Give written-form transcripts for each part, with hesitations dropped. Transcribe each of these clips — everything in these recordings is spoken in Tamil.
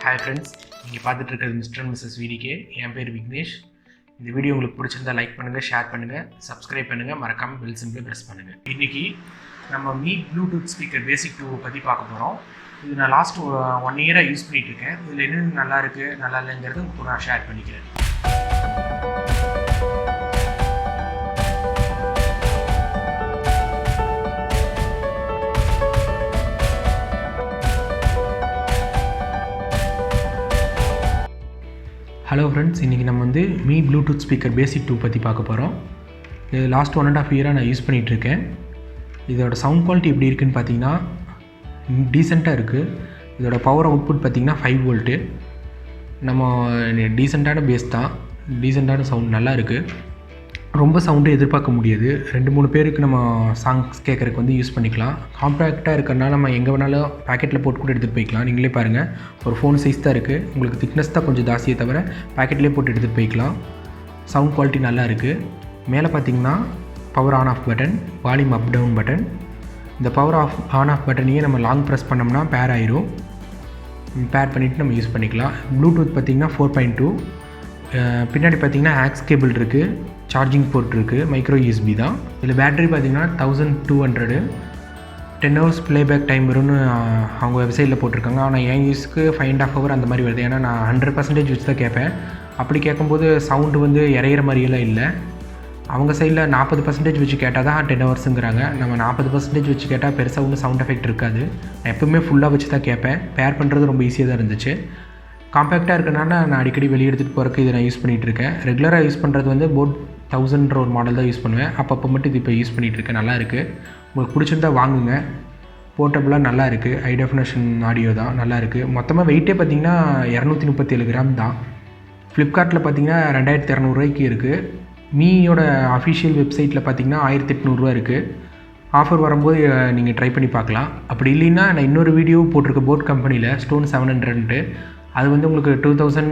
ஹாய் ஃப்ரெண்ட்ஸ், நீங்கள் பார்த்துட்டு இருக்கிறது மிஸ்டர் அண்ட் மிஸ்ஸஸ் விடிகே. என் பேர் விக்னேஷ். இந்த வீடியோ உங்களுக்கு பிடிச்சிருந்தா லைக் பண்ணுங்கள், ஷேர் பண்ணுங்கள், சப்ஸ்கிரைப் பண்ணுங்கள், மறக்காமல் பெல் சிம்பிளை ப்ரெஸ் பண்ணுங்கள். இன்றைக்கி நம்ம மீ ப்ளூடூத் ஸ்பீக்கர் பேசிக் 2 பற்றி பார்க்க போகிறோம். இது நான் லாஸ்ட் 1 இயராக யூஸ் பண்ணிகிட்ருக்கேன். இதில் என்னென்ன நல்லா இருக்குது நல்லா இல்லைங்கிறது உங்களுக்கு நான் ஷேர் பண்ணிக்கிறேன். ஹலோ ஃப்ரெண்ட்ஸ், இன்றைக்கி நம்ம மீ ப்ளூடூத் ஸ்பீக்கர் பேசிக் 2 பற்றி பார்க்க போகிறோம். இது லாஸ்ட் 1.5 இயராக நான் யூஸ் பண்ணிகிட்ருக்கேன். இதோட சவுண்ட் குவாலிட்டி எப்படி இருக்குதுன்னு பார்த்தீங்கன்னா டீசெண்டாக இருக்குது. இதோட பவர் அவுட்புட் பார்த்திங்கன்னா 5 வோல்ட்டு. நம்ம டீசெண்டான பேஸ் தான், டீசெண்டான சவுண்ட் நல்லா இருக்குது. ரொம்ப சவுண்டு எதிர்பார்க்க முடியாது. 2-3 பேருக்கு நம்ம சாங்ஸ் கேட்குறதுக்கு யூஸ் பண்ணிக்கலாம். காம்பேக்டாக இருக்கிறனால நம்ம எங்கே வேணாலும் பேக்கெட்டில் போட்டு கூட எடுத்துகிட்டு போய்க்கலாம். நீங்களே பாருங்கள், ஒரு ஃபோன் சைஸ் தான் இருக்குது. உங்களுக்கு திக்னஸ் தான் கொஞ்சம் ஜாஸ்தியே தவிர பேக்கெட்லேயே போட்டு எடுத்துகிட்டு போய்க்கலாம். சவுண்ட் குவாலிட்டி நல்லா இருக்குது. மேலே பார்த்தீங்கன்னா power on off button, volume up down button. இந்த பவர் ஆன் ஆஃப் பட்டனையே நம்ம லாங் ப்ரெஸ் பண்ணோம்னா பேர் ஆயிரும். பேர் பண்ணிவிட்டு நம்ம யூஸ் பண்ணிக்கலாம். ப்ளூடூத் பார்த்திங்கன்னா 4.2. பின்னாடி பார்த்திங்கன்னா ஆக்ஸ் கேபிள் இருக்குது, சார்ஜிங் போர்ட் இருக்குது, மைக்ரோ யூஎஸ்பி தான். இதில் பேட்டரி பார்த்திங்கன்னா 1200, 10 hours ப்ளேபேக் டைம் வரும்னு அவங்க வெப்சைட்டில் போட்டிருக்காங்க. ஆனால் என் யூஸ்க்கு 5.5 hour அந்த மாதிரி வருது. ஏன்னா நான் 100% வச்சு தான் கேட்பேன். அப்படி கேட்கும்போது சவுண்டு இறையிற மாதிரியெல்லாம் இல்லை. அவங்க சைடில் 40% வச்சு கேட்டால் தான் 10 hours. நம்ம 40% வச்சு கேட்டால் பெருசாக ஒன்றும் சவுண்ட் எஃபெக்ட் இருக்காது. நான் எப்போவுமே ஃபுல்லாக வச்சு தான் கேட்பேன். பேர் பண்ணுறது ரொம்ப ஈஸியாக தான் இருந்துச்சு. காம்பேக்டாக இருக்கிறனால நான் அடிக்கடி வெளியே எடுத்துகிட்டு போகிறக்கு இதை நான் யூஸ் பண்ணிகிட்ருக்கேன். ரெகுலராக யூஸ் பண்ணுறது போட் 1000 ஒரு மாடல் தான் யூஸ் பண்ணுவேன். அப்பப்போ மட்டும் இது இப்போ யூஸ் பண்ணிகிட்ருக்கேன். நல்லா இருக்குது. உங்களுக்கு பிடிச்சிருந்தா வாங்குங்க. போர்ட்டபுளாக நல்லா இருக்குது. ஹை டெஃபினேஷன் ஆடியோ தான், நல்லா இருக்குது. மொத்தமாக வெயிட்டே பார்த்திங்கன்னா 237 கிராம் தான். ஃப்ளிப்கார்ட்டில் பார்த்திங்கன்னா 2200 ரூபாய்க்கு இருக்குது. மீயோட அஃபிஷியல் வெப்சைட்டில் பார்த்திங்கன்னா 1800 இருக்குது. ஆஃபர் வரும்போது நீங்கள் ட்ரை பண்ணி பார்க்கலாம். அப்படி இல்லைன்னா நான் இன்னொரு வீடியோ போட்டிருக்கேன் போட் கம்பெனியில் ஸ்டோன் 700. அது உங்களுக்கு 2000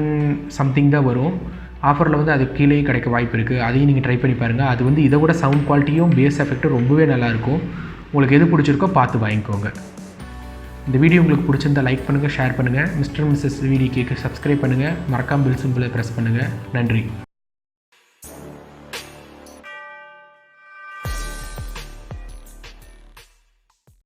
சம்திங் தான் வரும். ஆஃபரில் அது கீழே கிடைக்க வாய்ப்பு இருக்குது. அதையும் நீங்கள் ட்ரை பண்ணி பாருங்கள். அது இதை விட சவுண்ட் குவாலிட்டியும் பேஸ் எஃபெக்ட்டும் ரொம்பவே நல்லாயிருக்கும். உங்களுக்கு எது பிடிச்சிருக்கோ பார்த்து வாங்கிக்கோங்க. இந்த வீடியோ உங்களுக்கு பிடிச்சிருந்தால் லைக் பண்ணுங்கள், ஷேர் பண்ணுங்கள். மிஸ்டர் மிஸ்ஸஸ் விடிகேக்கு சப்ஸ்கிரைப் பண்ணுங்கள். மறக்காமல் பெல் சிம்பிளை ப்ரெஸ் பண்ணுங்கள். நன்றி.